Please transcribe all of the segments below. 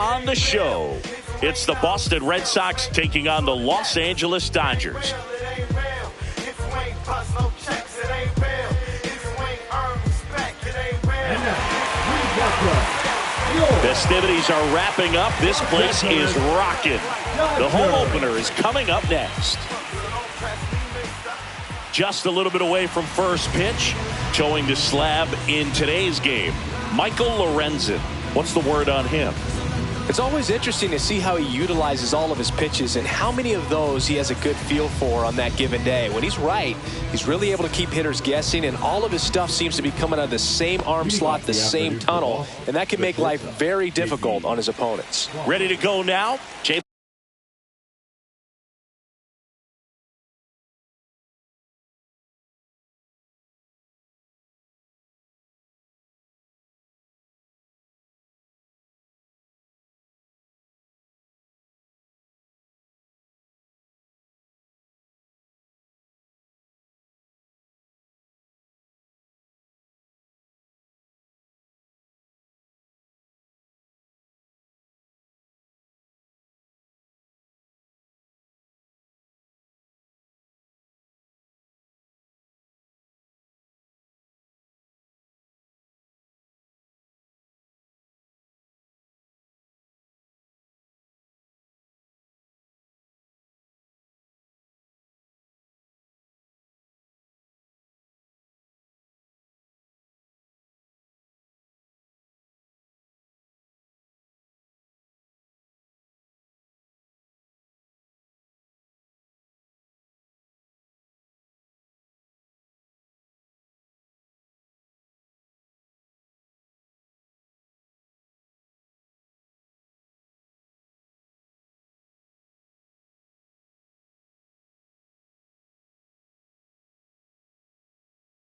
On the show, it's the Boston Red Sox taking on the Los Angeles Dodgers. Festivities are wrapping up. This place is rocking. The home opener is coming up next. Just a little bit away from first pitch. Towing the slab in today's game, Michael Lorenzen. What's the word on him? It's always interesting to see how he utilizes all of his pitches and how many of those he has a good feel for on that given day. When he's right, he's really able to keep hitters guessing, and all of his stuff seems to be coming out of the same arm slot, the same tunnel, and that can make life very difficult on his opponents. Ready to go now? Jay.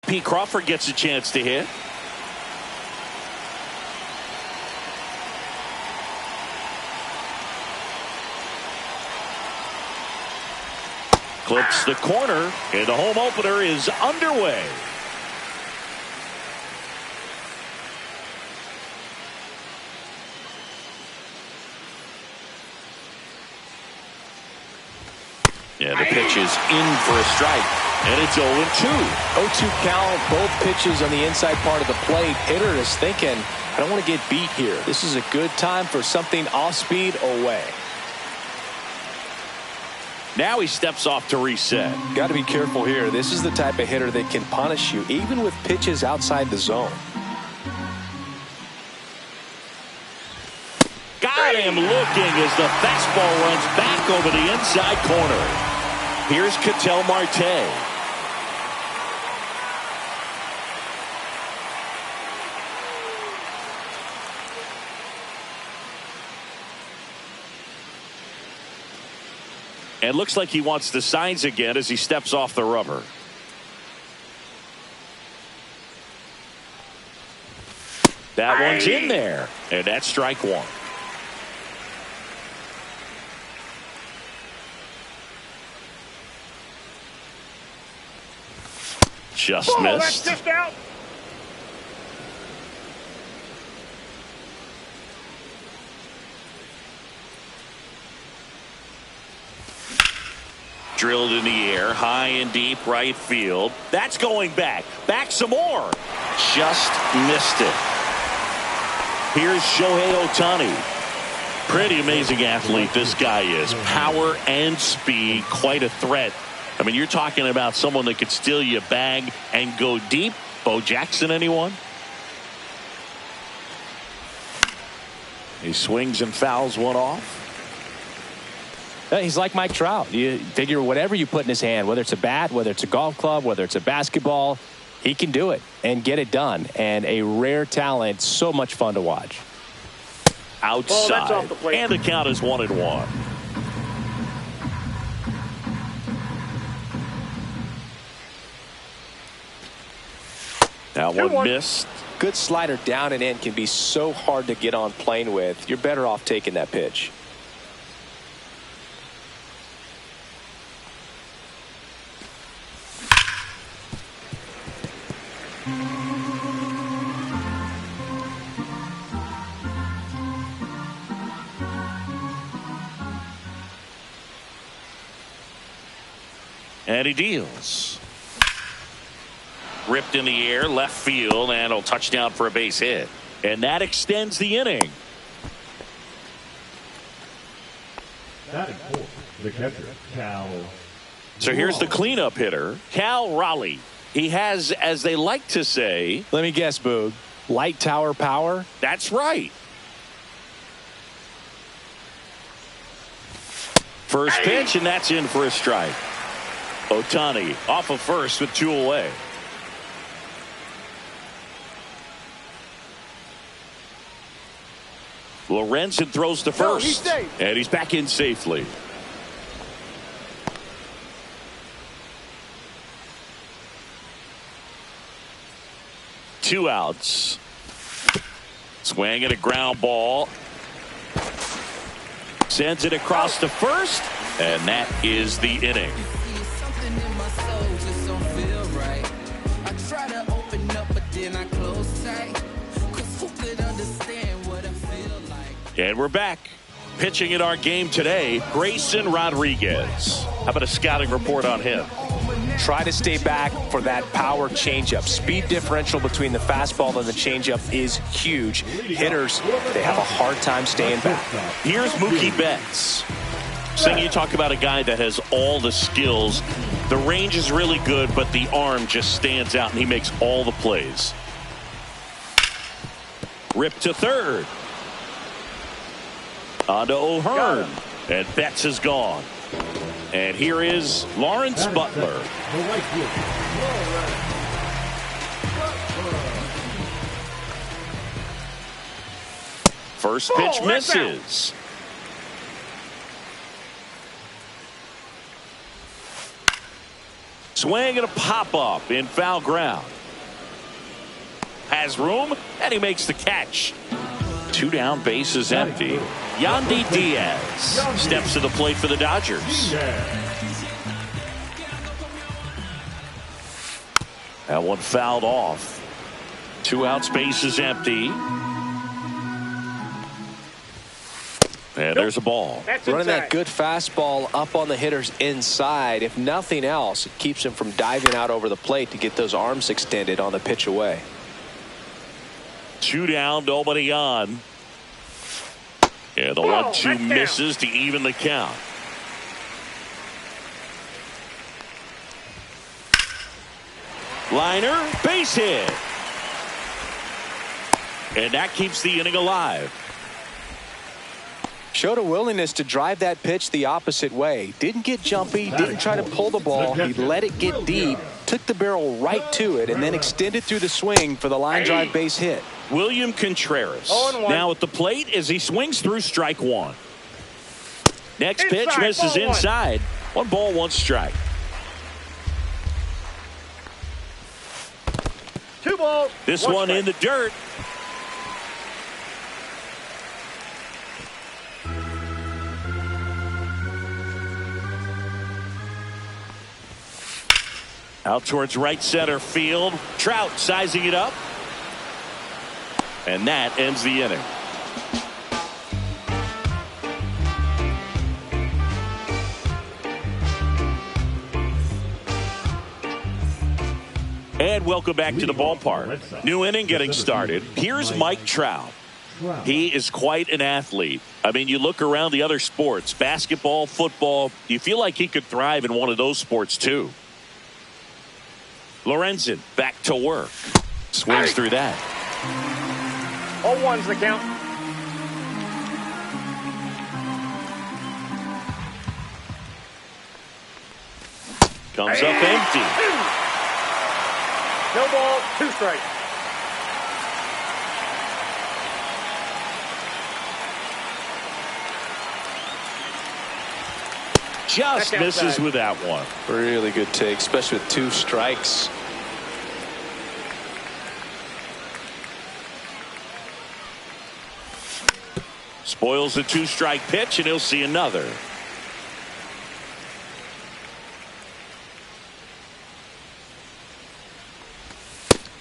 Pete Crawford gets a chance to hit. Clips the corner, and the home opener is underway. Yeah, the pitch is in for a strike. And it's 0-2. 0-2 count, both pitches on the inside part of the plate. Hitter is thinking, I don't want to get beat here. This is a good time for something off speed away. Now he steps off to reset. Got to be careful here. This is the type of hitter that can punish you, even with pitches outside the zone. Got him looking as the fastball runs back over the inside corner. Here's Ketel Marte. And looks like he wants the signs again as he steps off the rubber. That one's in there, and that's strike one. Just missed. That's just out. Drilled in the air, high and deep right field. That's going back. Back some more. Just missed it. Here's Shohei Ohtani. Pretty amazing athlete this guy is. Power and speed, quite a threat. I mean, you're talking about someone that could steal your bag and go deep. Bo Jackson, anyone? He swings and fouls one off. He's like Mike Trout. You figure whatever you put in his hand, whether it's a bat, whether it's a golf club, whether it's a basketball, he can do it and get it done. And a rare talent, so much fun to watch. Outside, that's off the plate. And the count is 1-1. That one missed. Good slider down and in can be so hard to get on plane with. You're better off taking that pitch. And he deals. Ripped in the air, left field, and a touchdown for a base hit. And that extends the inning. Batting fourth, the catcher, Cal. So here's the cleanup hitter, Cal Raleigh. He has, as they like to say, let me guess, Boog, light tower power? That's right. First pitch, and that's in for a strike. Ohtani off of first with 2 away. Lorenzen throws to first, and he's back in safely. Two outs. Swing at a ground ball. Sends it across to first, and that is the inning. And we're back. Pitching in our game today, Grayson Rodriguez. How about a scouting report on him? Try to stay back for that power changeup. Speed differential between the fastball and the changeup is huge. Hitters, they have a hard time staying back. Here's Mookie Betts. Saying you talk about a guy that has all the skills. The range is really good, but the arm just stands out, and he makes all the plays. Ripped to third. On to O'Hearn. And Betts is gone. And here is Lawrence Butler. First pitch misses. Swing and a pop-up in foul ground. Has room, and he makes the catch. 2 down, bases empty. Yandy Diaz steps to the plate for the Dodgers. That one fouled off. 2 outs, bases empty. And there's a ball. Running that good fastball up on the hitter's inside. If nothing else, it keeps him from diving out over the plate to get those arms extended on the pitch away. 2 down, nobody on. And the 1-2 misses to even the count. Liner, base hit. And that keeps the inning alive. Showed a willingness to drive that pitch the opposite way. Didn't get jumpy, didn't try to pull the ball. He let it get deep, took the barrel right to it, and then extended through the swing for the line drive base hit. William Contreras now at the plate as he swings through strike 1. Next pitch misses inside. 1 ball, 1 strike. 2 balls. This one in the dirt. Out towards right center field. Trout sizing it up. And that ends the inning. And welcome back to the ballpark. New inning getting started. Here's Mike Trout. He is quite an athlete. I mean, you look around the other sports, basketball, football, you feel like he could thrive in one of those sports too. Lorenzen back to work. Swings through that. 0-1's the count. Comes up empty. No ball, 2 strikes. Just misses with that one. Really good take, especially with 2 strikes. Spoils the 2-strike pitch, and he'll see another.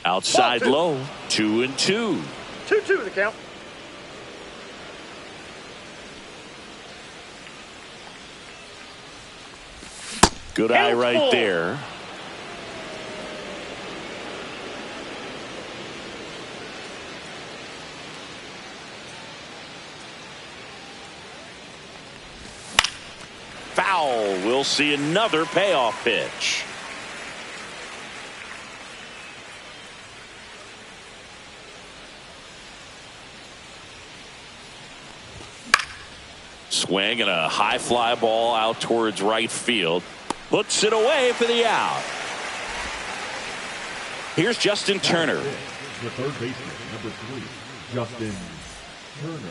Outside low, 2-2. 2-2 the count. Good eye right there. Foul. We'll see another payoff pitch. Swing and a high fly ball out towards right field. Puts it away for the out. Here's Justin Turner. The third baseman, number 3, Justin Turner.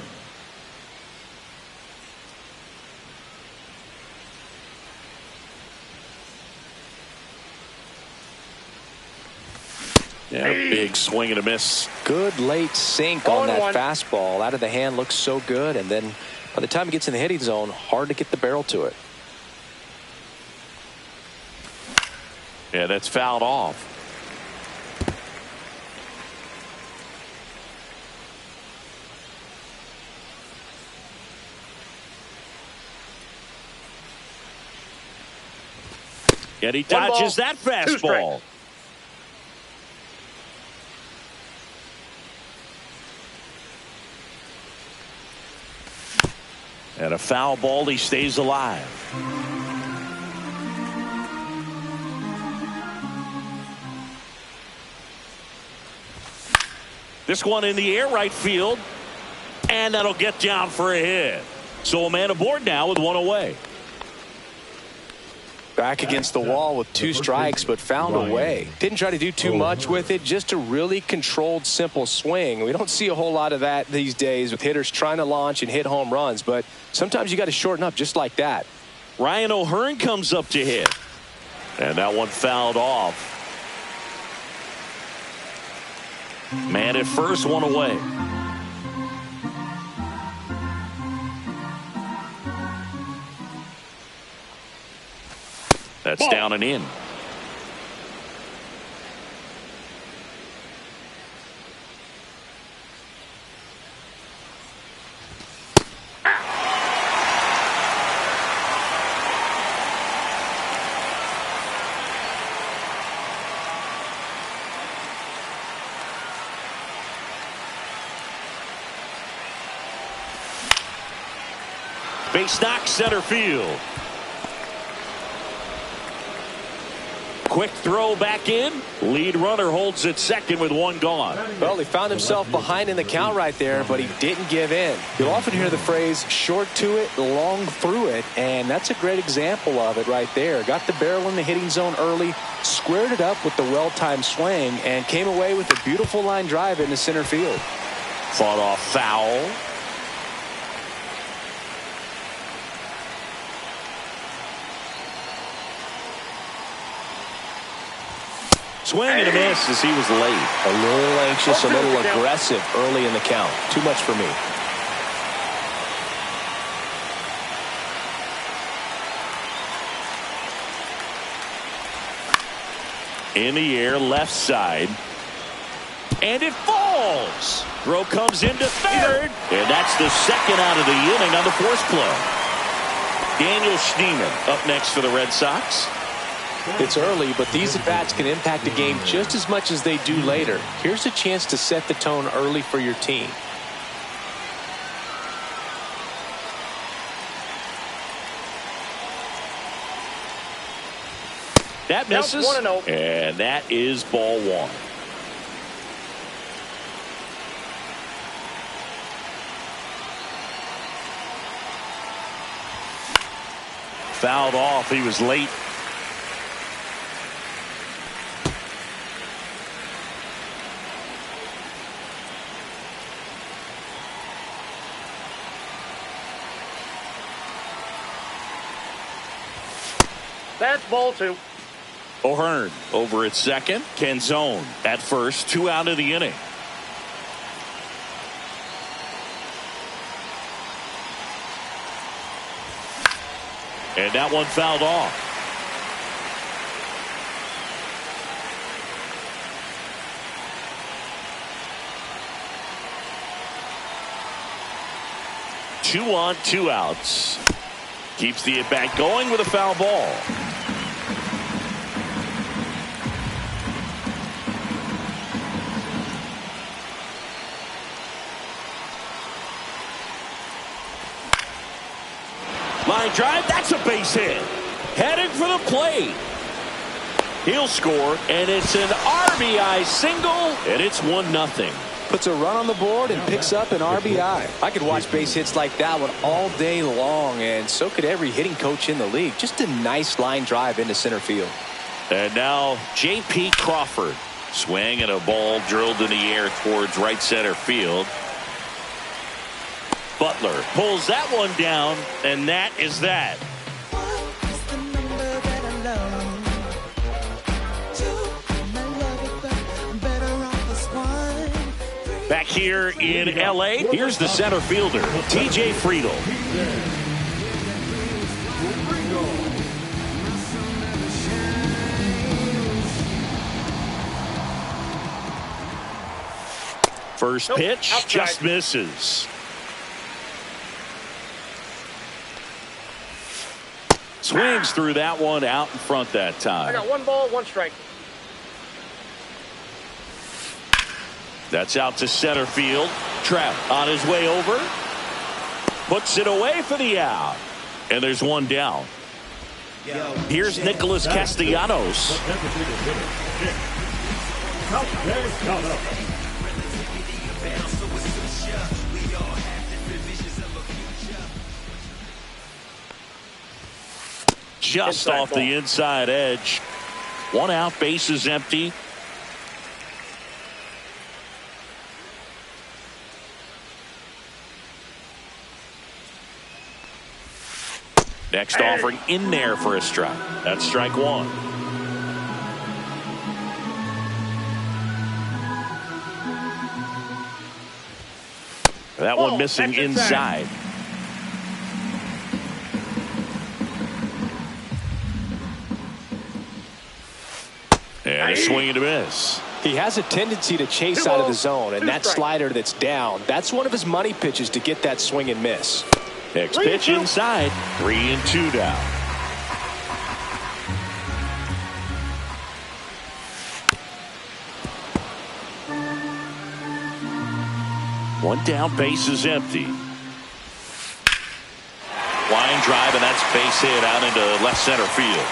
Yeah, big swing and a miss. Good late sink on that fastball. Out of the hand, looks so good. And then by the time it gets in the hitting zone, hard to get the barrel to it. Yeah, that's fouled off. And he dodges that fastball. And a foul ball, he stays alive. This one in the air right field. And that'll get down for a hit. So a man aboard now with one away. Back against the wall with 2 strikes, but found a way. Didn't try to do too much with it. Just a really controlled, simple swing. We don't see a whole lot of that these days with hitters trying to launch and hit home runs. But sometimes you got to shorten up just like that. Ryan O'Hearn comes up to hit. And that one fouled off. Man at first, one away. That's down and in. Base knock center field. Quick throw back in. Lead runner holds at second with one gone. Well, he found himself behind in the count right there, but he didn't give in. You'll often hear the phrase short to it, long through it, and that's a great example of it right there. Got the barrel in the hitting zone early, squared it up with the well-timed swing, and came away with a beautiful line drive into center field. Fought off foul. Swing and a miss as he was late. A little anxious, a little aggressive early in the count. Too much for me. In the air, left side. And it falls. Throw comes into third. And that's the second out of the inning on the force play. Daniel Schneemann up next for the Red Sox. It's early, but these at-bats can impact a game just as much as they do later. Here's a chance to set the tone early for your team. That misses, and that is ball one. Fouled off. He was late. That's ball 2. O'Hearn over at second. Canzone at first. 2 out of the inning. And that one fouled off. Two on, 2 outs. Keeps the at-bat going with a foul ball. Line drive, that's a base hit. Heading for the plate. He'll score, and it's an RBI single, and it's 1-0. Puts a run on the board and picks up an RBI. I could watch base hits like that one all day long, and so could every hitting coach in the league. Just a nice line drive into center field. And now J.P. Crawford. Swing and a ball drilled in the air towards right center field. Butler pulls that one down, and that is that. Back here in L.A., here's the center fielder, T.J. Friedl. First pitch, outside. Just misses. Swings through that one out in front that time. I got 1 ball, 1 strike. That's out to center field. Trout on his way over. Puts it away for the out. And there's 1 down. Here's Nicholas Castellanos. Just off the inside edge. 1 out, base is empty. Next offering in there for a strike. That's strike 1. That one missing inside. And a swing and a miss. He has a tendency to chase out of the zone, and that slider that's down, that's one of his money pitches to get that swing and miss. Next pitch inside. 3-2 down. One down, base is empty. Line drive, and that's base hit out into left center field.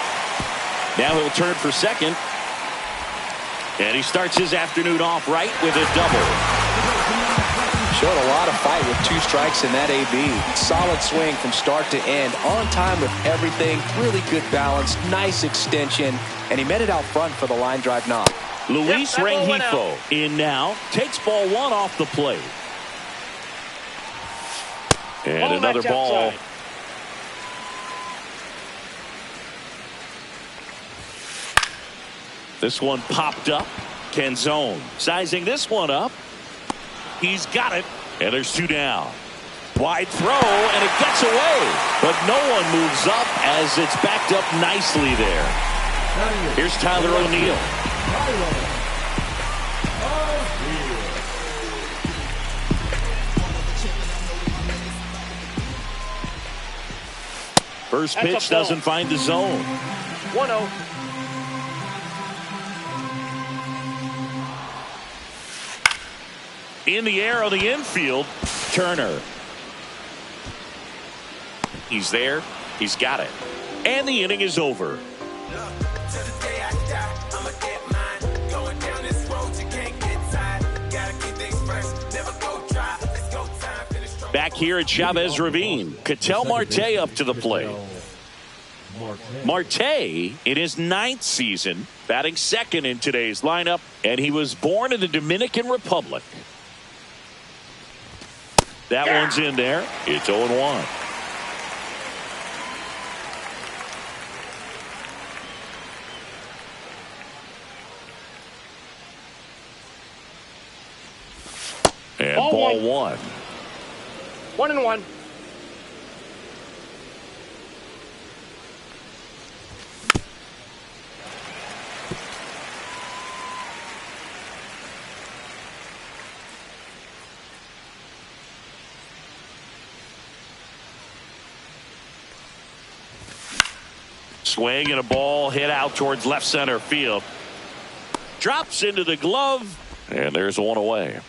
Now he'll turn for second. And he starts his afternoon off right with a double. Showed a lot of fight with 2 strikes in that AB. Solid swing from start to end. On time with everything. Really good balance. Nice extension. And he met it out front for the line drive knock. Luis Rengifo in now. Takes ball 1 off the plate. And another ball. Outside. This one popped up. Canzone sizing this one up. He's got it. And there's 2 down. Wide throw, and it gets away. But no one moves up as it's backed up nicely there. Here's Tyler O'Neill. First pitch doesn't find the zone. 1-0. In the air on the infield, Turner. He's there. He's got it. And the inning is over. Back here at Chavez Ravine, Ketel Marte up to the plate. Marte in his 9th season, batting second in today's lineup, and he was born in the Dominican Republic. That one's in there. It's 0-1. And ball 1. 1-1. Swing and a ball hit out towards left center field. Drops into the glove, and there's 1 away.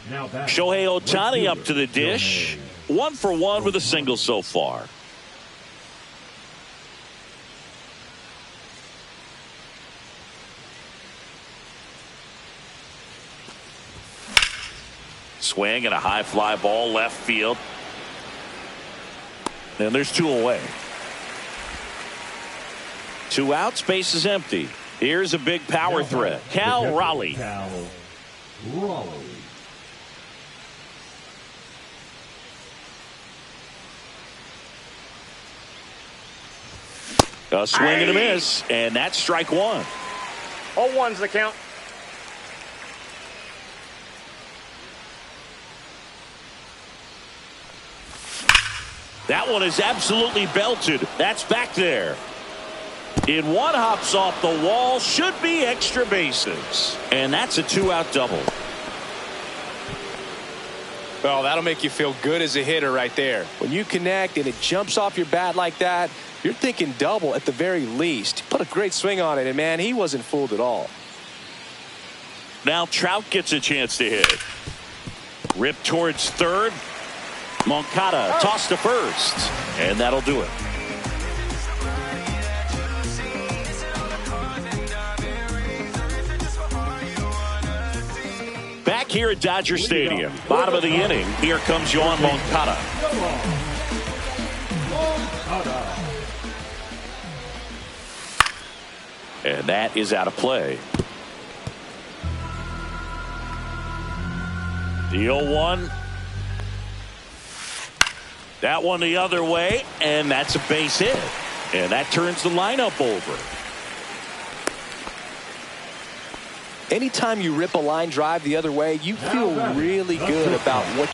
Shohei Ohtani up to the dish. 1 for 1 with a single so far. swing and a high fly ball left field. And there's 2 away. 2 outs, base is empty. Here's a big power threat. Cal Raleigh. A swing and a miss, and that's strike 1. 0-1's the count. That one is absolutely belted. That's back there. In one, hops off the wall, should be extra bases. And that's a 2-out double. Well, that'll make you feel good as a hitter right there. When you connect and it jumps off your bat like that, you're thinking double at the very least. Put a great swing on it, and man, he wasn't fooled at all. Now Trout gets a chance to hit. Rip towards third. Moncada tossed to first, and that'll do it. Back here at Dodger Stadium, bottom of the inning, here comes Yoan Moncada. And that is out of play. The 0-1. That one the other way, and that's a base hit. And that turns the lineup over. Anytime you rip a line drive the other way, you feel really good about what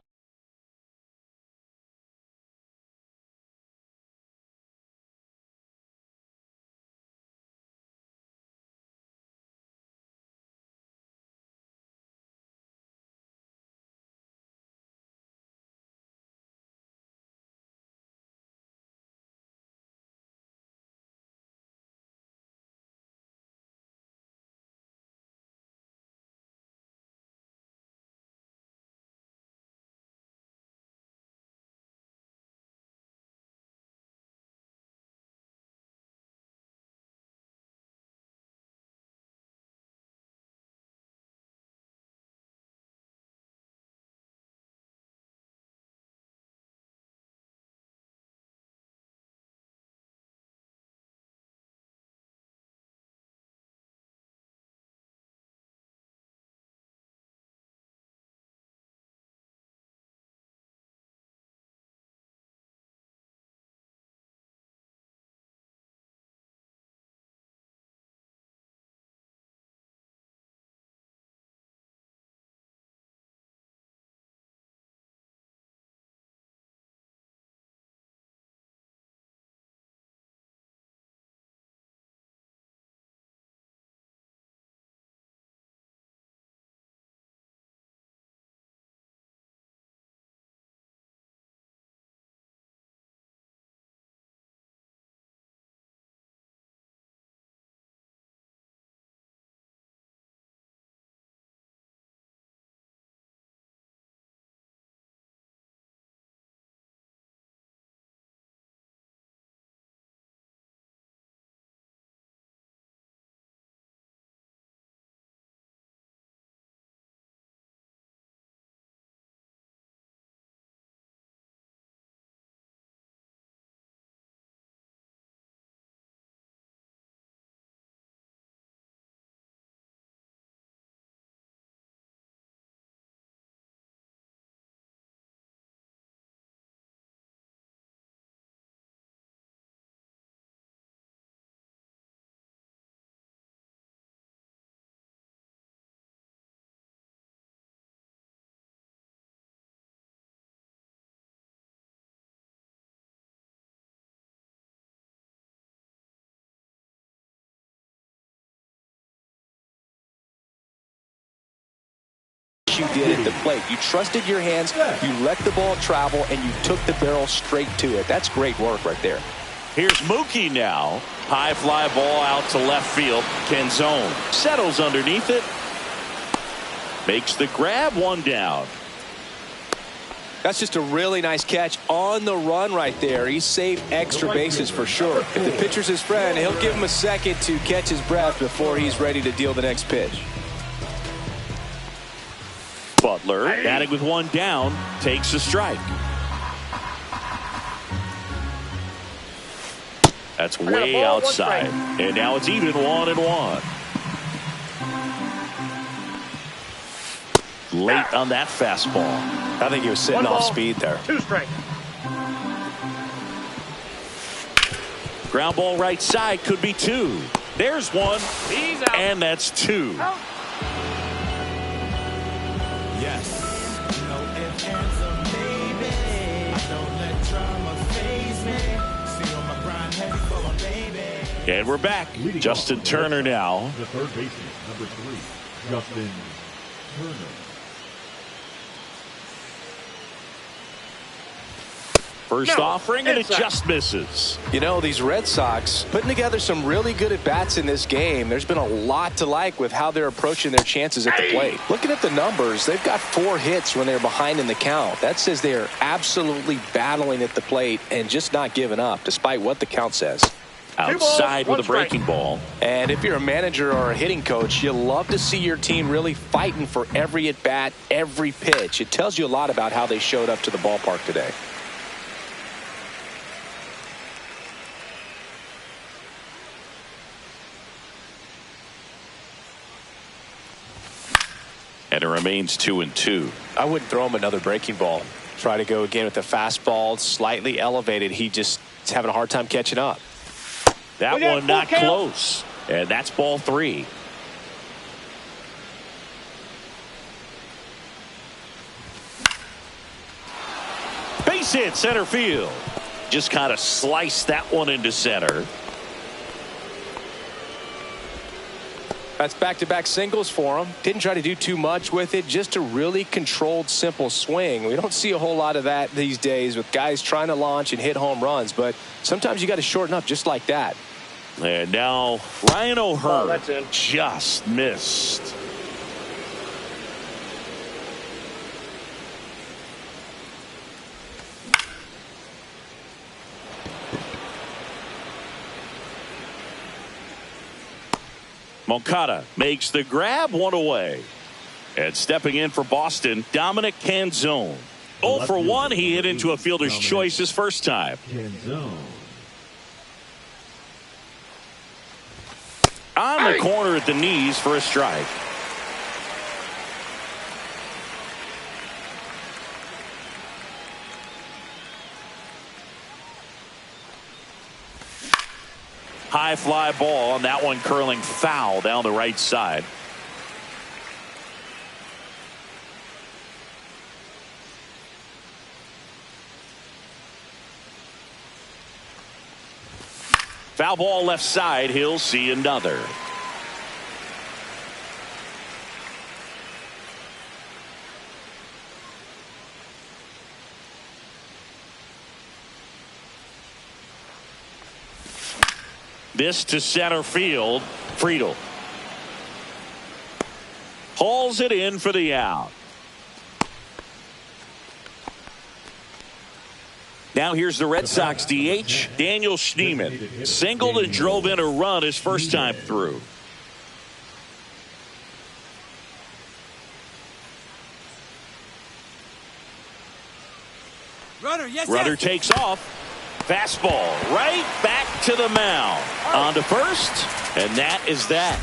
you did at the plate. You trusted your hands, you let the ball travel, and you took the barrel straight to it. That's great work right there. Here's Mookie now. High fly ball out to left field. Canzone settles underneath it. Makes the grab, 1 down. That's just a really nice catch on the run right there. He saved extra bases for sure. If the pitcher's his friend, he'll give him a second to catch his breath before he's ready to deal the next pitch. Butler, batting with one down, takes a strike. That's way outside. And now it's even 1-1. Late on that fastball. I think he was sitting off speed there. 2 strikes. Ground ball right side, could be 2. There's 1. He's out. And that's 2. Out. Yes. No ifs, ands, or maybe. I don't let drama faze me. See on my grind heavy for my baby. And we're back. Justin Turner now. The third baseman, number 3, Justin Turner. First offering, and it just misses. You know, these Red Sox putting together some really good at-bats in this game. There's been a lot to like with how they're approaching their chances at the plate. Looking at the numbers, they've got 4 hits when they're behind in the count. That says they are absolutely battling at the plate and just not giving up, despite what the count says. Outside with a breaking ball. And if you're a manager or a hitting coach, you love to see your team really fighting for every at-bat, every pitch. It tells you a lot about how they showed up to the ballpark today. And it remains 2-2. I wouldn't throw him another breaking ball. Try to go again with the fastball, slightly elevated. He just is having a hard time catching up. That one not close. And that's ball 3. Base hit, center field. Just kind of sliced that one into center. That's back-to-back singles for him. Didn't try to do too much with it. Just a really controlled, simple swing. We don't see a whole lot of that these days with guys trying to launch and hit home runs. But sometimes you got to shorten up just like that. And now Ryan O'Hearn that's in. just missed. Moncada makes the grab, 1 away. And stepping in for Boston, Dominic Canzone. 0 for 1, he hit into a fielder's choice his first time. Canzone. On the corner at the knees for a strike. High fly ball, and that one curling foul down the right side. Foul ball left side. He'll see another. This to center field. Friedel hauls it in for the out. Now here's the Red Sox DH, Daniel Schneemann. Singled and drove in a run his first time through. Runner takes off. Fastball right back to the mound. On to first, and that is that.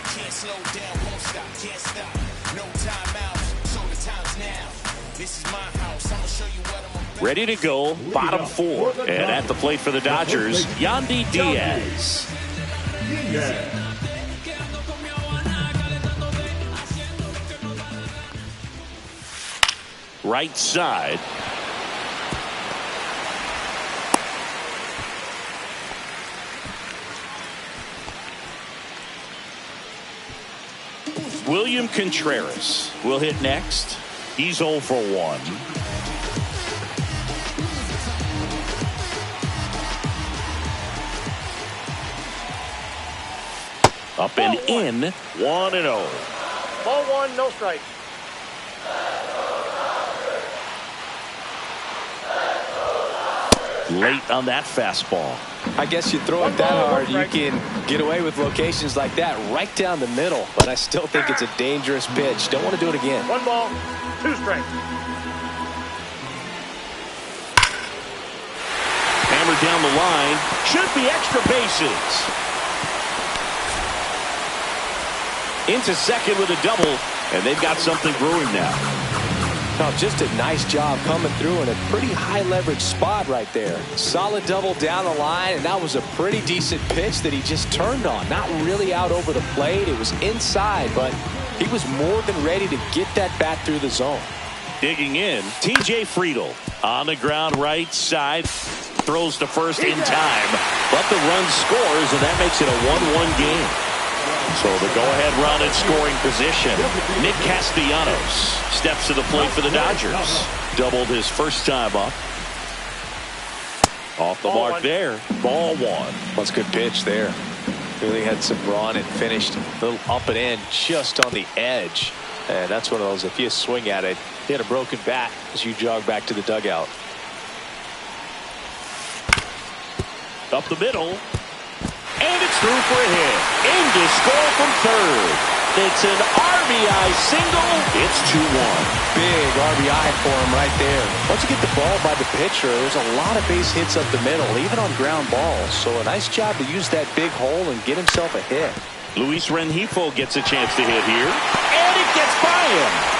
Can't slow down, won't stop, can't stop. No timeout, so the time's now. This is my house, I'ma show you what I'm about. Ready to go, bottom 4. And at the plate for the Dodgers, Yandy Diaz. Right side. William Contreras will hit next. He's 0 for 1. Up and in, 1-0. Ball 1, no strike. Late on that fastball. I guess you throw it that hard, you can get away with locations like that right down the middle. But I still think it's a dangerous pitch. Don't want to do it again. 1 ball, 2 strikes. Hammered down the line. Should be extra bases. Into second with a double. And they've got something brewing now. Oh, just a nice job coming through in a pretty high leverage spot right there. Solid double down the line, and that was a pretty decent pitch that he just turned on. Not really out over the plate. It was inside, but he was more than ready to get that bat through the zone. Digging in, T.J. Friedl on the ground right side. Throws to first in time, but the run scores, and that makes it a 1-1 game. So the go-ahead run in scoring position. Nick Castellanos steps to the plate for the Dodgers. Doubled his first time up. Off the mark there. Ball 1. That's a good pitch there. Really had some run and finished a little up and in just on the edge. And that's one of those, if you swing at it, hit a broken bat as you jog back to the dugout. Up the middle. And it's through for a hit. In to score from third. It's an RBI single. It's 2-1. Big RBI for him right there. Once you get the ball by the pitcher, there's a lot of base hits up the middle, even on ground balls. So a nice job to use that big hole and get himself a hit. Luis Rengifo gets a chance to hit here. And it gets by him.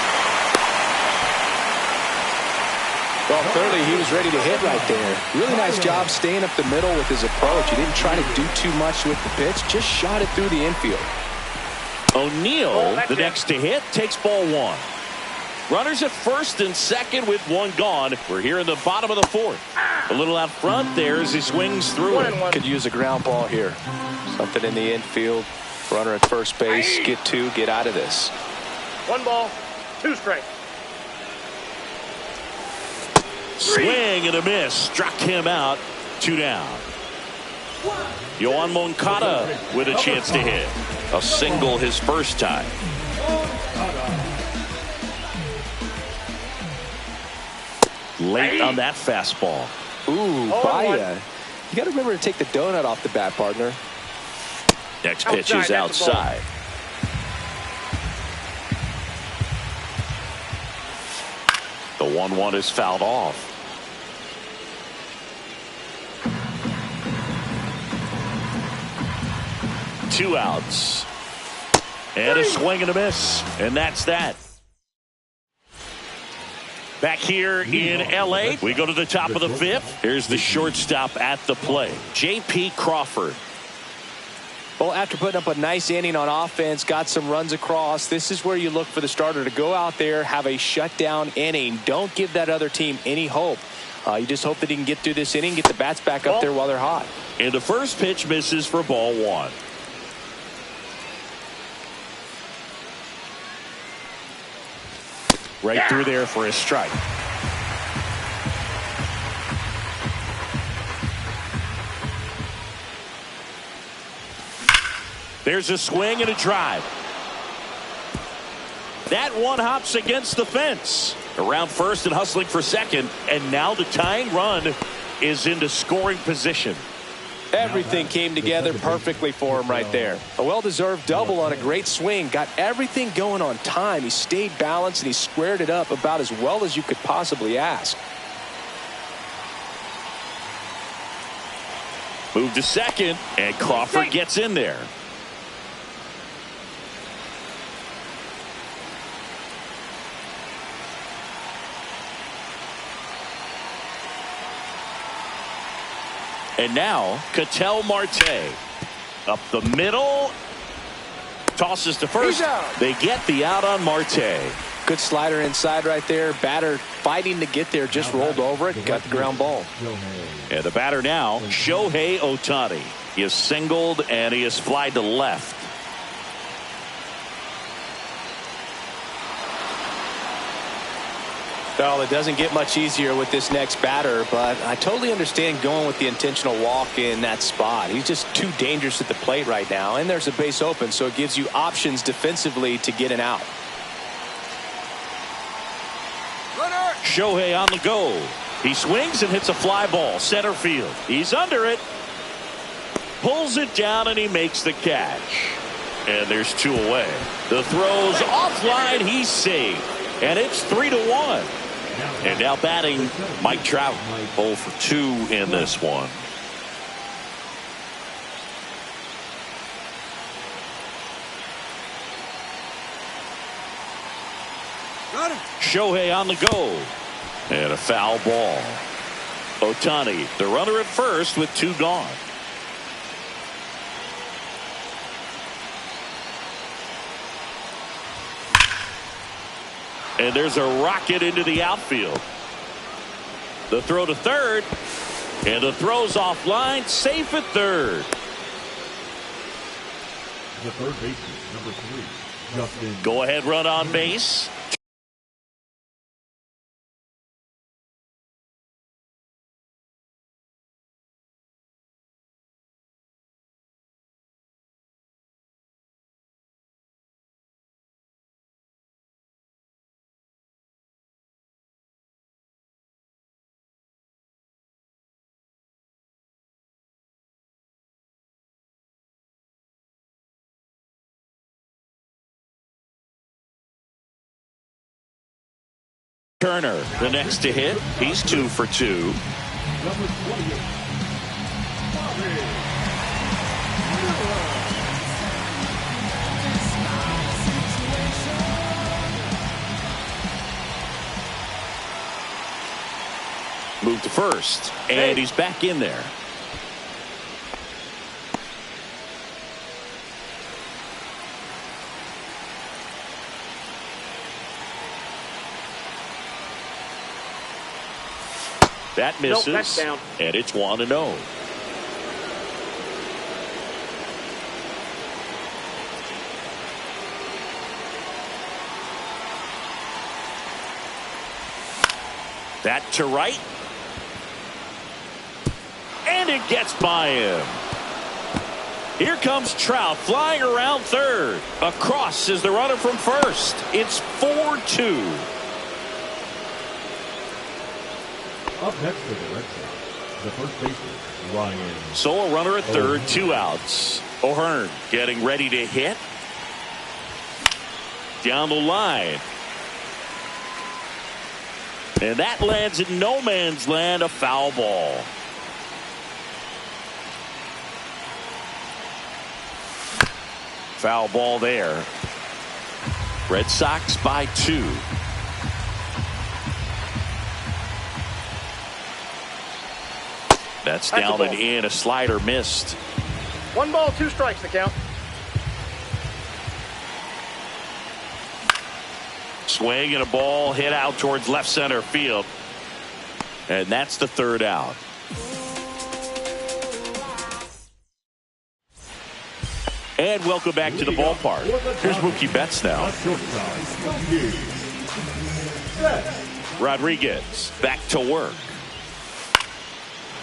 Well, clearly he was ready to hit right there. Really nice job staying up the middle with his approach. He didn't try to do too much with the pitch, just shot it through the infield. O'Neill, the next to hit, takes ball 1. Runners at first and second with 1 gone. We're here in the bottom of the 4th. A little out front there as he swings through it. Could use a ground ball here. Something in the infield. Runner at first base. Get 2, get out of this. 1 ball, 2 strikes. Swing and a miss. Struck him out. 2 down. Yoan Moncada with a chance to hit. A single his first time. Late on that fastball. Ooh, Baya. You got to remember to take the donut off the bat, partner. Next pitch is outside. The 1-1 is fouled off. Two outs. And a swing and a miss. And that's that. Back here in L.A., we go to the top of the 5th. Here's the shortstop at the plate, J.P. Crawford. Well, after putting up a nice inning on offense, got some runs across, this is where you look for the starter to go out there, have a shutdown inning. Don't give that other team any hope. You just hope that he can get through this inning, get the bats back up there while they're hot. And the first pitch misses for ball 1. Right through there for a strike. There's a swing and a drive. That one hops against the fence. Around first and hustling for second. And now the tying run is into scoring position. Everything came together perfectly for him right there. A well-deserved double on a great swing. Got everything going on time. He stayed balanced and he squared it up about as well as you could possibly ask. Move to second, and Crawford gets in there. And now, Ketel Marte up the middle. Tosses to first. They get the out on Marte. Good slider inside right there. Batter fighting to get there. Just rolled over it. Got the ground ball. And the batter now, Shohei Ohtani. He is singled and he is flied to left. Well, it doesn't get much easier with this next batter, but I totally understand going with the intentional walk in that spot. He's just too dangerous at the plate right now, and there's a base open, so it gives you options defensively to get an out. Shohei on the go. He swings and hits a fly ball center field. He's under it. Pulls it down and he makes the catch. And there's 2 away. The throw's offline. He's safe. And it's 3-1. And now batting Mike Trout. 0 for 2 in this one. Shohei on the go. And a foul ball. Ohtani, the runner at first with 2 gone. And there's a rocket into the outfield. The throw to third. And the throw's offline. Safe at third. The third baseman, number 3, Justin. Go ahead run on base. Turner, the next to hit. He's 2 for 2. Number 28, Move to first, and he's back in there. That misses, Nope, that's down. And it's 1-0. That to right. And it gets by him. Here comes Trout flying around third. Across is the runner from first. It's 4-2. Up next to the Red Sox, the first baseman, Ryan. So a runner at third, 2 outs. O'Hearn getting ready to hit. Down the line. And that lands in no man's land, a foul ball. Foul ball there. Red Sox by 2. That's down and in. A slider missed. 1 ball, 2 strikes, the count. Swing and a ball hit out towards left center field. And that's the 3rd out. And welcome back to the ballpark. Here's Mookie Betts now. Rodriguez back to work.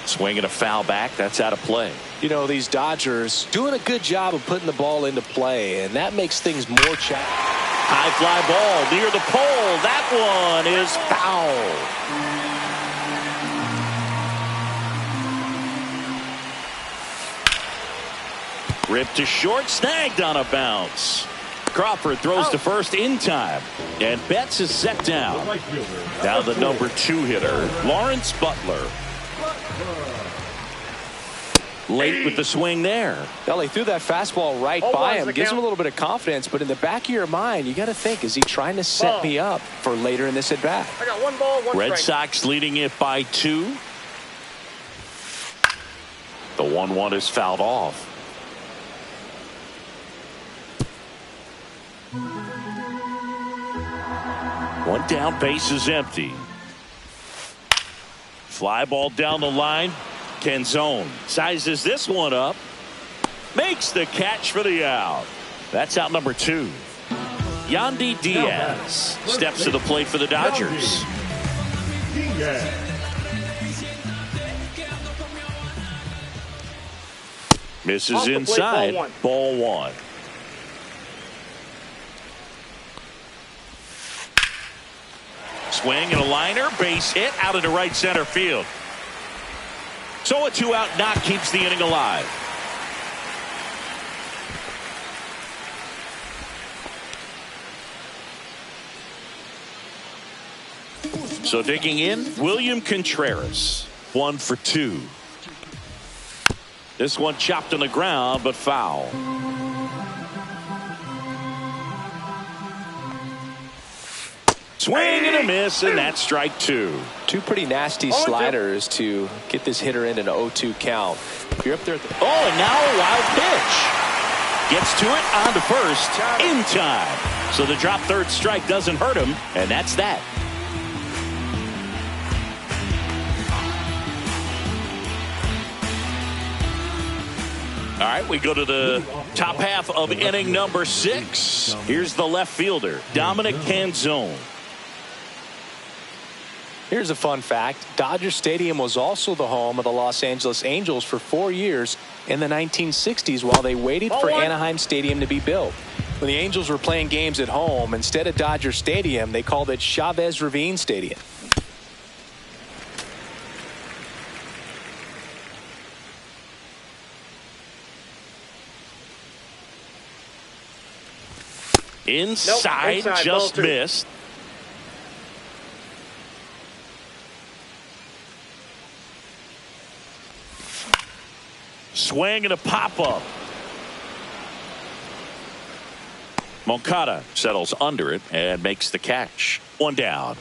Swinging a foul back. That's out of play. You know, these Dodgers doing a good job of putting the ball into play, and that makes things more challenging. High fly ball near the pole. That one is foul. Ripped to short, snagged on a bounce. Crawford throws to first in time. And Betts is set down. Now the number 2 hitter, Lawrence Butler. Late with the swing there. Well, he threw that fastball right by him. Gives him a little bit of confidence, but in the back of your mind, you got to think, is he trying to set me up for later in this at-bat? I got 1 ball, 1 strike. Red Sox leading it by 2. The 1-1 is fouled off. One down, base is empty. Fly ball down the line. Canzone sizes this one up. Makes the catch for the out. That's out number 2. Yandy Diaz steps to the plate for the Dodgers. Misses inside. Ball 1. Swing and a liner, base hit out into right center field. So a 2-out knock keeps the inning alive. So digging in, William Contreras, 1 for 2. This one chopped on the ground, but foul. Swing and a miss, and that's strike 2. Two pretty nasty sliders to get this hitter in an 0-2 count. If you're up there at the... Oh, and now a wild pitch. Gets to it on to first in time. So the drop third strike doesn't hurt him, and that's that. All right, we go to the top half of inning number 6. Here's the left fielder, Dominic Canzone. Here's a fun fact. Dodger Stadium was also the home of the Los Angeles Angels for 4 years in the 1960s while they waited for Anaheim Stadium to be built. When the Angels were playing games at home, instead of Dodger Stadium, they called it Chavez Ravine Stadium. Inside, just missed. Swing and a pop-up. Moncada settles under it and makes the catch. 1 down.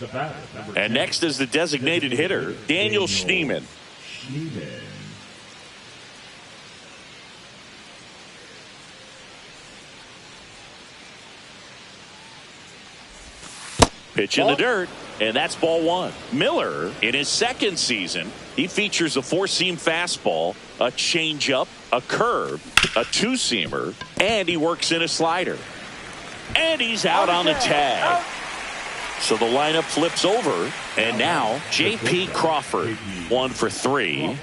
And next is the designated hitter, Daniel Schneemann. Pitch in the dirt, and that's ball 1. Miller, in his second season, he features a 4-seam fastball, a changeup, a curve, a 2-seamer, and he works in a slider. And he's out on the tag. So the lineup flips over, and now J.P. Crawford, 1 for 3.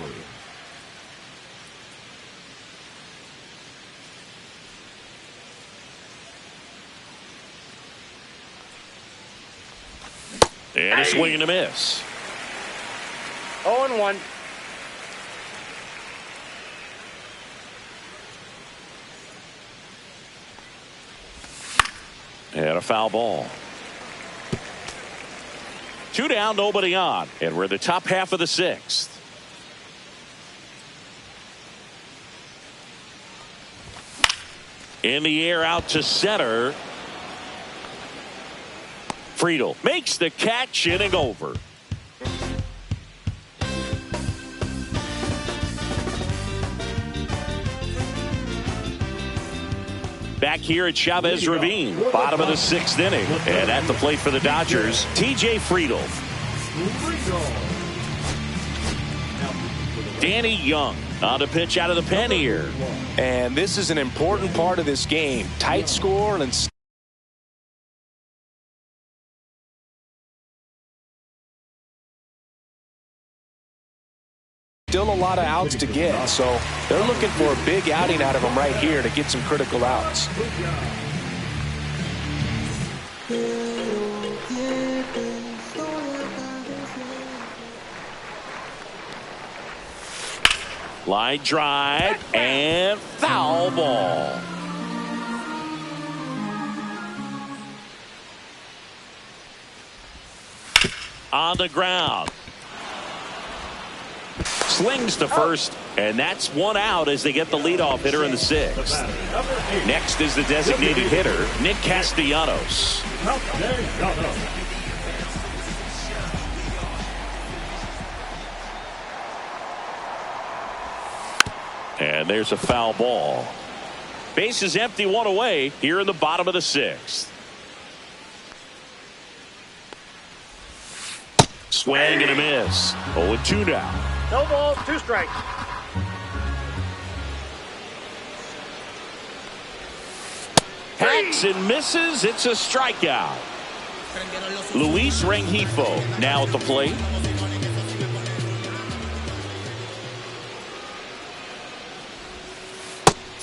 And a swing and a miss. 0-1. And a foul ball. 2 down, nobody on. And we're in the top half of the 6th. In the air out to center. Friedel makes the catch, inning over. Back here at Chavez Ravine, bottom of the 6th inning. And at the plate for the Dodgers, TJ Friedel. Danny Young on the pitch out of the pen here. And this is an important part of this game. Tight score and still a lot of outs to get, so they're looking for a big outing out of him right here to get some critical outs. Line drive and foul ball. On the ground. Slings to first, and that's 1 out as they get the leadoff hitter in the 6th. Next is the designated hitter, Nick Castellanos. And there's a foul ball. Base is empty, 1 away here in the bottom of the 6th. Swing and a miss. 0-2 now. No balls, 2 strikes. Hacks and misses. It's a strikeout. Luis Rengifo now at the plate.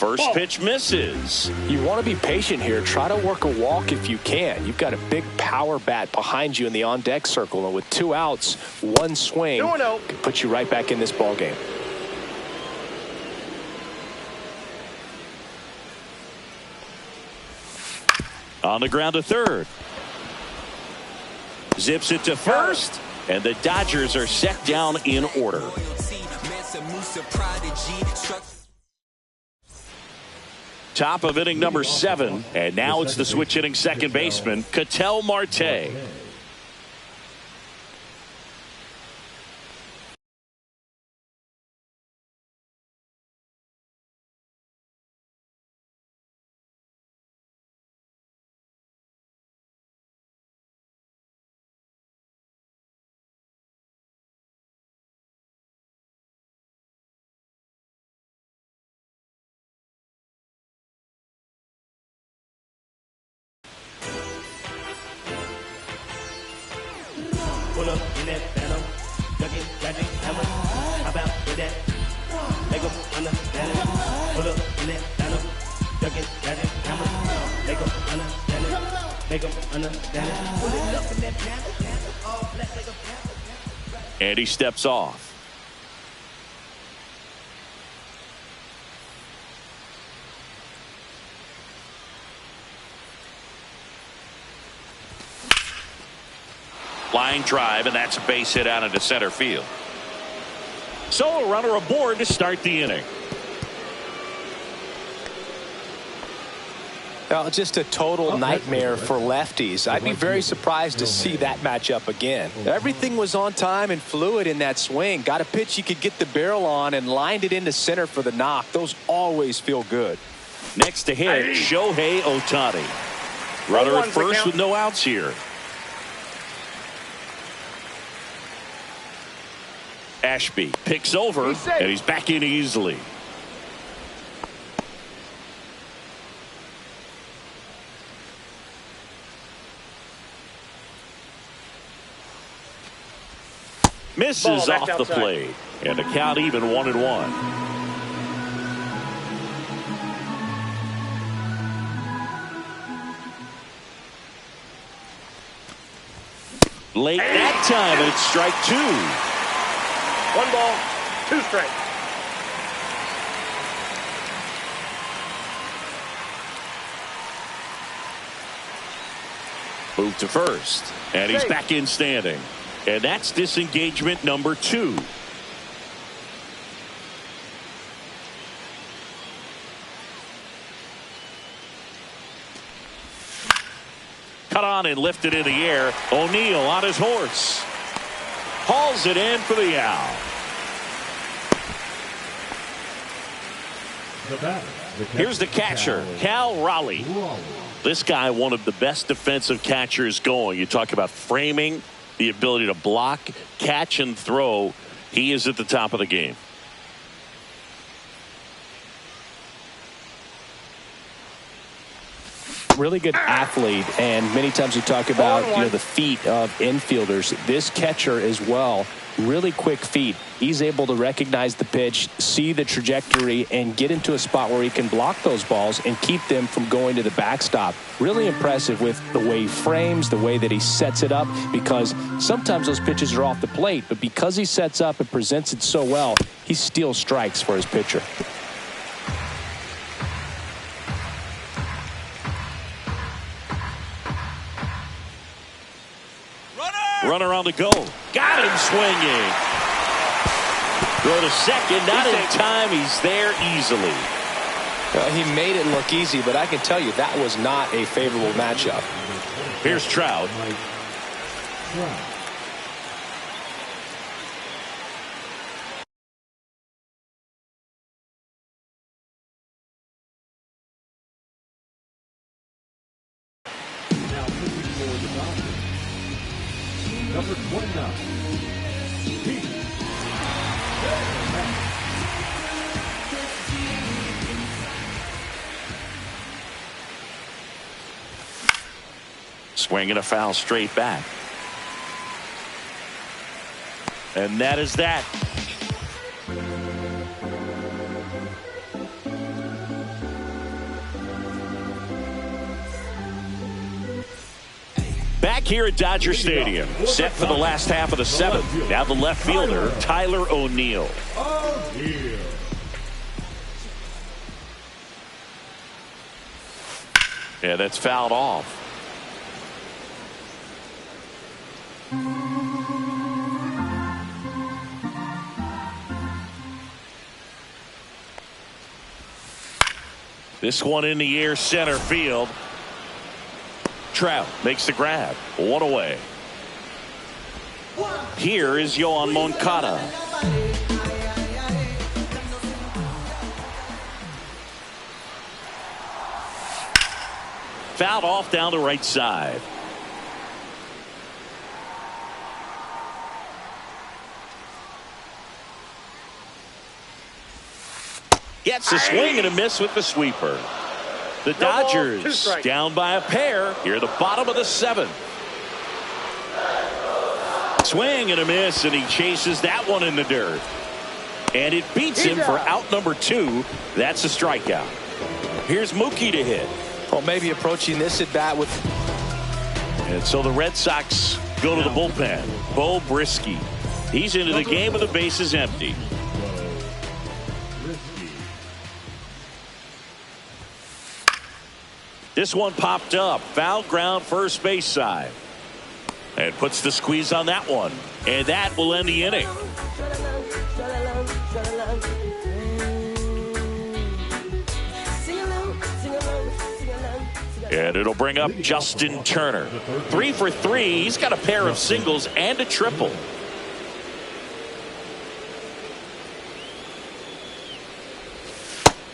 First pitch misses. You want to be patient here. Try to work a walk if you can. You've got a big power bat behind you in the on-deck circle, and with 2 outs, 1 swing 2-0. can put you right back in this ball game. On the ground to third. Zips it to first, and the Dodgers are set down in order. Top of inning number 7, and now it's the switch hitting second baseman, Ketel Marte. Pull up in that phantom, ducking, gadget, hammer. How about with that? Make 'em understand it. Pull up in that phantom, ducking, gadget, hammer. Make 'em understand it. Make 'em understand it. Pull it up in that phantom, all black like a panther. And he steps off. Line drive, and that's a base hit out into center field. So a runner aboard to start the inning. Just a total nightmare for lefties. I'd be very surprised to see that matchup again. Everything was on time and fluid in that swing. Got a pitch you could get the barrel on and lined it into center for the knock. Those always feel good. Next to hit, Shohei Ohtani. Runner at first with no outs here. Ashby picks over, and he's back in easily. Misses off the plate, and the count even 1-1. Late that time, and it's strike 2. 1 ball, 2 strikes. Move to first, and he's back in standing. And that's disengagement number 2. Cut on and lifted in the air. O'Neill on his horse. Hauls it in for the out. Here's the catcher, Cal Raleigh. This guy, one of the best defensive catchers going. You talk about framing, the ability to block, catch, and throw. He is at the top of the game. Really good athlete, and many times we talk about the feet of infielders. This catcher as well, really quick feet. He's able to recognize the pitch, see the trajectory, and get into a spot where he can block those balls and keep them from going to the backstop. Really impressive with the way he frames, the way that he sets it up, because sometimes those pitches are off the plate, but because he sets up and presents it so well, he steals strikes for his pitcher. Runner on the go. Got him swinging. Throw to second. Not in time. He's there easily. He made it look easy, but I can tell you that was not a favorable matchup. Here's Trout. Number 29. Swinging a foul straight back. And that is that. Back here at Dodger Stadium, set for the last half of the seventh. Now the left fielder, Tyler O'Neill. Yeah, that's fouled off. This one in the air, center field. Trout makes the grab. One away. Here is Yoan Moncada. Fouled off down the right side. Gets a swing and a miss with the sweeper. The Dodgers down by a pair here at the bottom of the seventh. Swing and a miss, and he chases that one in the dirt. And it beats him for out number 2. That's a strikeout. Here's Mookie to hit. Well, maybe approaching this at bat with. And so the Red Sox go to the bullpen. Bo Brisky. He's into the game with the bases empty. This one popped up. Foul ground first base side. And puts the squeeze on that one. And that will end the inning. And it'll bring up Justin Turner. 3 for 3. He's got a pair of singles and a triple.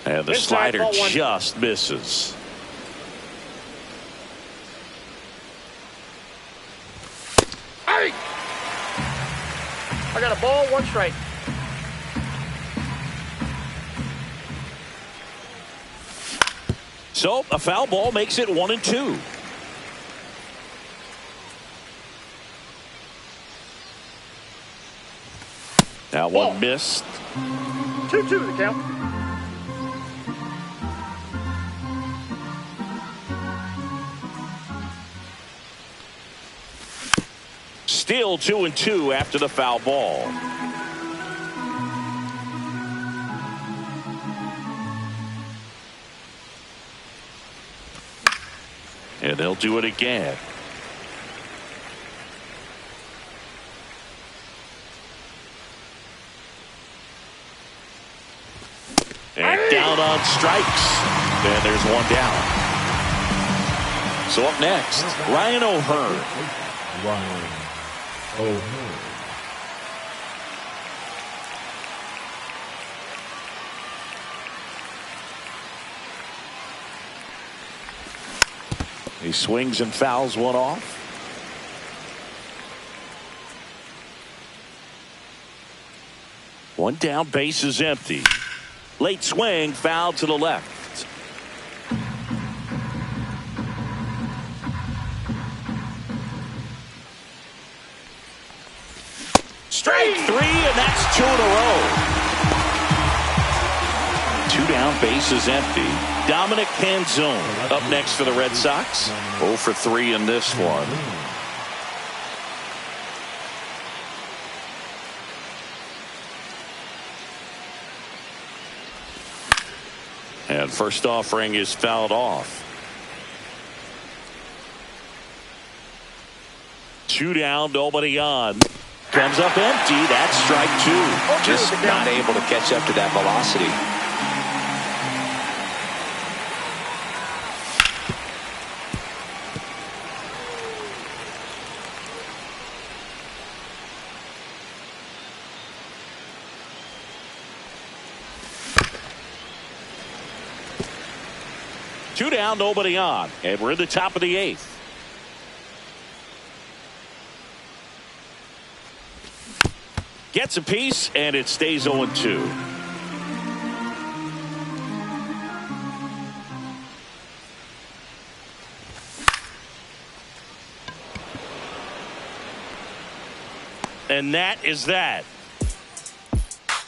And the slider just misses. I got a ball, 1 strike. So a foul ball makes it 1-2. Now one missed. 2-2 the count. Still 2-2 after the foul ball. And they'll do it again. And down on strikes. And there's one down. So up next, Ryan O'Hearn. He swings and fouls one off. One down, base is empty. Late swing, foul to the left. Strike 3, and that's 2 in a row. 2 down, base is empty. Dominic Canzone up next for the Red Sox. 0 for 3 in this one. And first offering is fouled off. 2 down, nobody on. Comes up empty. That's strike 2. Just not able to catch up to that velocity. Two down, nobody on. And we're in the top of the 8th. Gets a piece, and it stays 0-2. And that is that.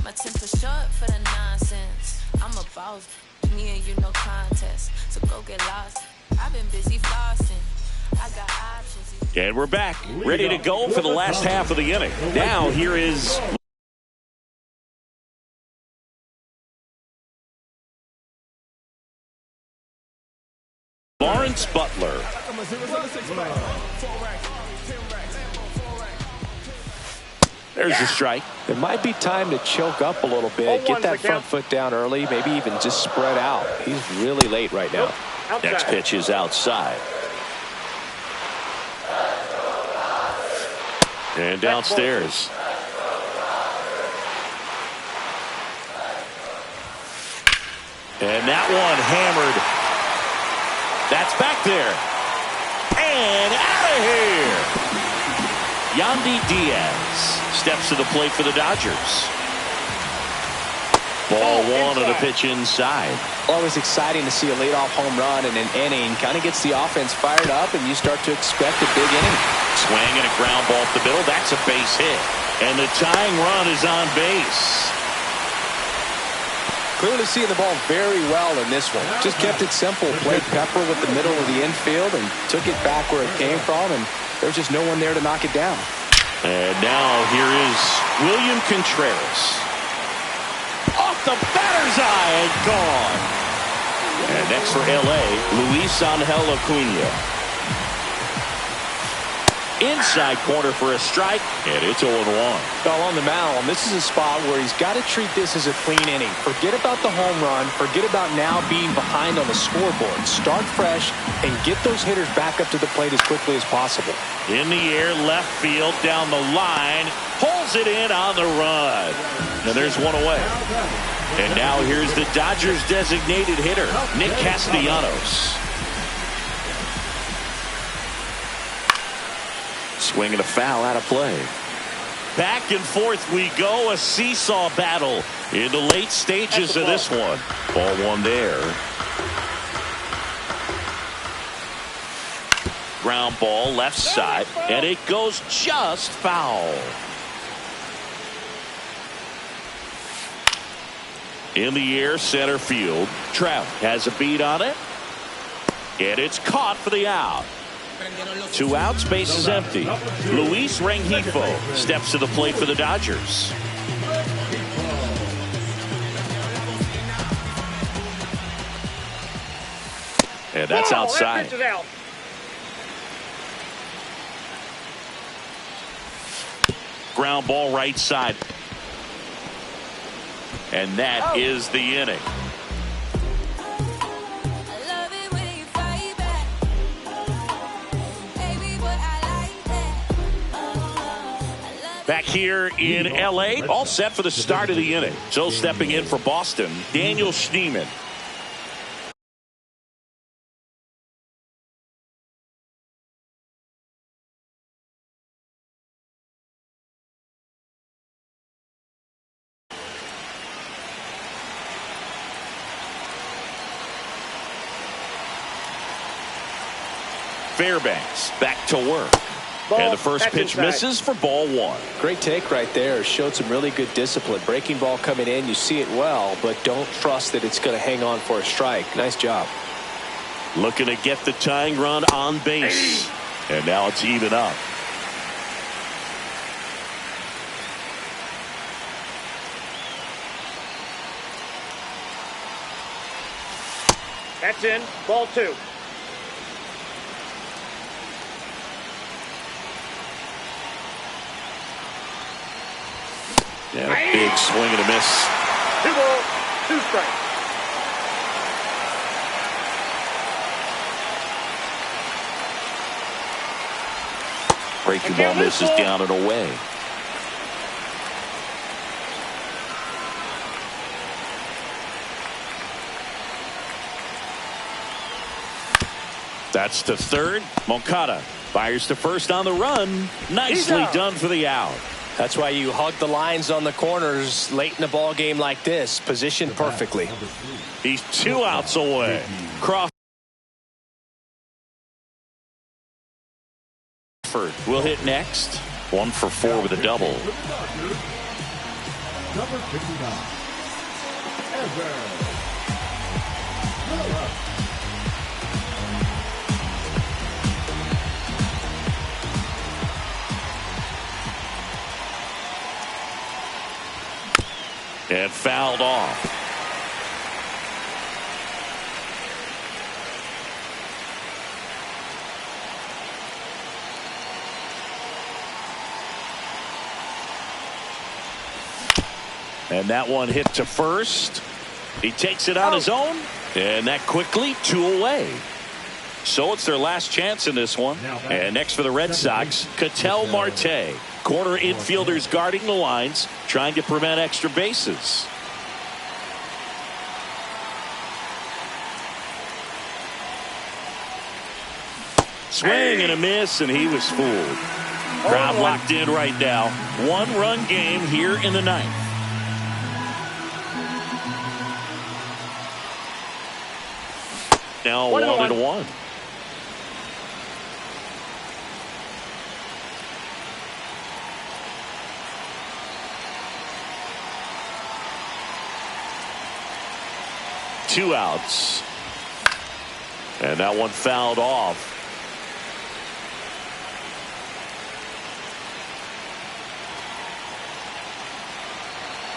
My temper short for the nonsense. I'm a boss. Me and you no contest. So go get lost. I've been busy flossing. I got options. And we're back, ready to go for the last half of the inning. Now here is Lawrence Butler. There's a strike. It might be time to choke up a little bit, get that front foot down early, maybe even just spread out. He's really late right now. Next pitch is outside. And downstairs. And that one hammered. That's back there. And out of here. Yandy Diaz steps to the plate for the Dodgers. Ball one on a pitch inside. Always exciting to see a leadoff home run in an inning. Kind of gets the offense fired up, and you start to expect a big inning. Swing and a ground ball up the middle. That's a base hit. And the tying run is on base. Clearly seeing the ball very well in this one. Just kept it simple. Played pepper with the middle of the infield and took it back where it came from, and there's just no one there to knock it down. And now here is William Contreras. Off the batter's eye and gone. And next for L.A., Luis Angel Acuna. Inside corner for a strike, and it's 0-1. Well, on the mound, this is a spot where he's got to treat this as a clean inning. Forget about the home run. Forget about now being behind on the scoreboard. Start fresh and get those hitters back up to the plate as quickly as possible. In the air, left field, down the line, pulls it in on the run. And there's one away. And now here's the Dodgers' designated hitter, Nick Castellanos. Swing and a foul out of play. Back and forth we go. A seesaw battle in the late stages of this one. Ball one there. Ground ball left side, and it goes just foul. In the air, center field. Trout has a beat on it, and it's caught for the out. 2 outs, base is empty. Luis Rengifo steps to the plate for the Dodgers. And that's outside. Ground ball right side. And that is the inning. Back here in L.A., all set for the start of the inning. So stepping in for Boston, Daniel Schneemann. Fairbanks back to work. And the first pitch misses for ball one. Great take right there. Showed some really good discipline. Breaking ball coming in, you see it well, but don't trust that it's going to hang on for a strike. Nice job. Looking to get the tying run on base. And now it's even up. That's in. Ball two. Yeah, big swing and a miss. 2 balls, 2 strikes. Breaking ball misses down and away. That's to third. Moncada fires to first on the run. Nicely done for the out. That's why you hug the lines on the corners late in a ball game like this. Positioned perfectly. He's 2 outs away. Crawford will hit next. 1 for 4 with a double. Number 59. And fouled off. And that one hit to first. He takes it on his own. And that quickly 2 away. So it's their last chance in this one. And next for the Red Sox, Ketel Marte. Corner infielders guarding the lines, trying to prevent extra bases. Swing and a miss, and he was fooled. Crowd locked in right now. 1-run game here in the ninth. Now 1-1. Two outs. And that one fouled off.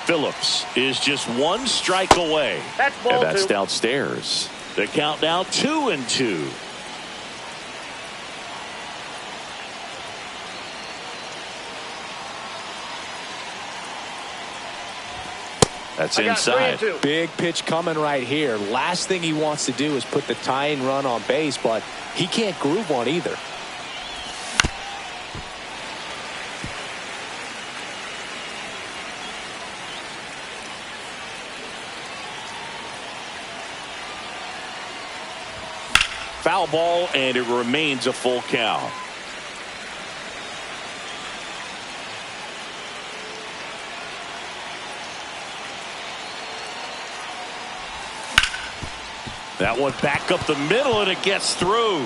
Phillips is just 1 strike away. That's ball and that's 2. downstairs. The count now 2-2. That's inside. 3-2. Big pitch coming right here. Last thing he wants to do is put the tying run on base, but he can't groove one either. Foul ball, and it remains a full count. That one back up the middle, and it gets through.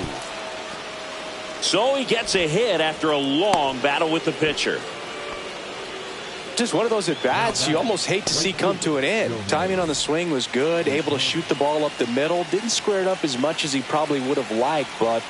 So he gets a hit after a long battle with the pitcher. Just one of those at-bats you almost hate to see come to an end. Timing on the swing was good, able to shoot the ball up the middle. Didn't square it up as much as he probably would have liked, but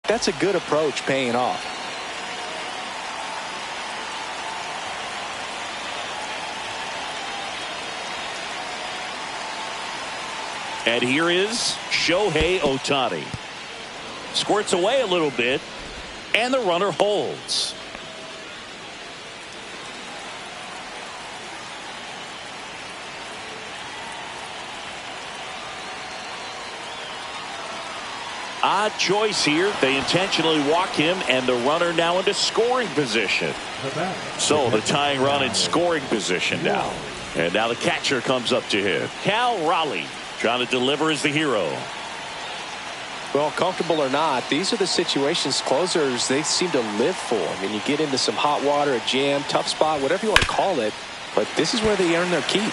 that's a good approach paying off. And here is Shohei Ohtani. Squirts away a little bit, and the runner holds. Odd choice here. They intentionally walk him, and the runner now into scoring position. So the tying run in scoring position now. And now the catcher comes up to hit. Cal Raleigh trying to deliver as the hero. Well, comfortable or not, these are the situations closers they seem to live for. I mean, you get into some hot water, a jam, tough spot, whatever you want to call it, but this is where they earn their keep.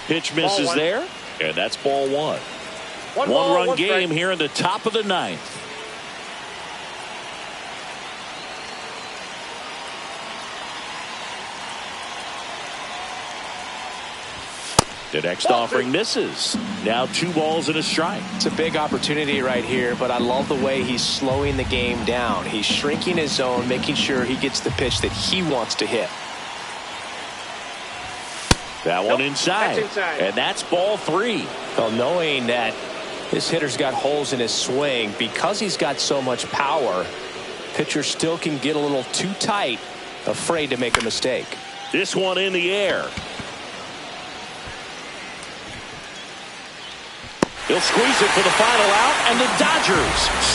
Pitch misses there, and that's ball 1. One One-run game strike. here in the top of the ninth. The next offering misses. Now 2 balls and a strike. It's a big opportunity right here, but I love the way he's slowing the game down. He's shrinking his zone, making sure he gets the pitch that he wants to hit. That one inside. That's inside. And that's ball 3. Well, knowing that this hitter's got holes in his swing, because he's got so much power, pitcher still can get a little too tight, afraid to make a mistake. This one in the air. He'll squeeze it for the final out, and the Dodgers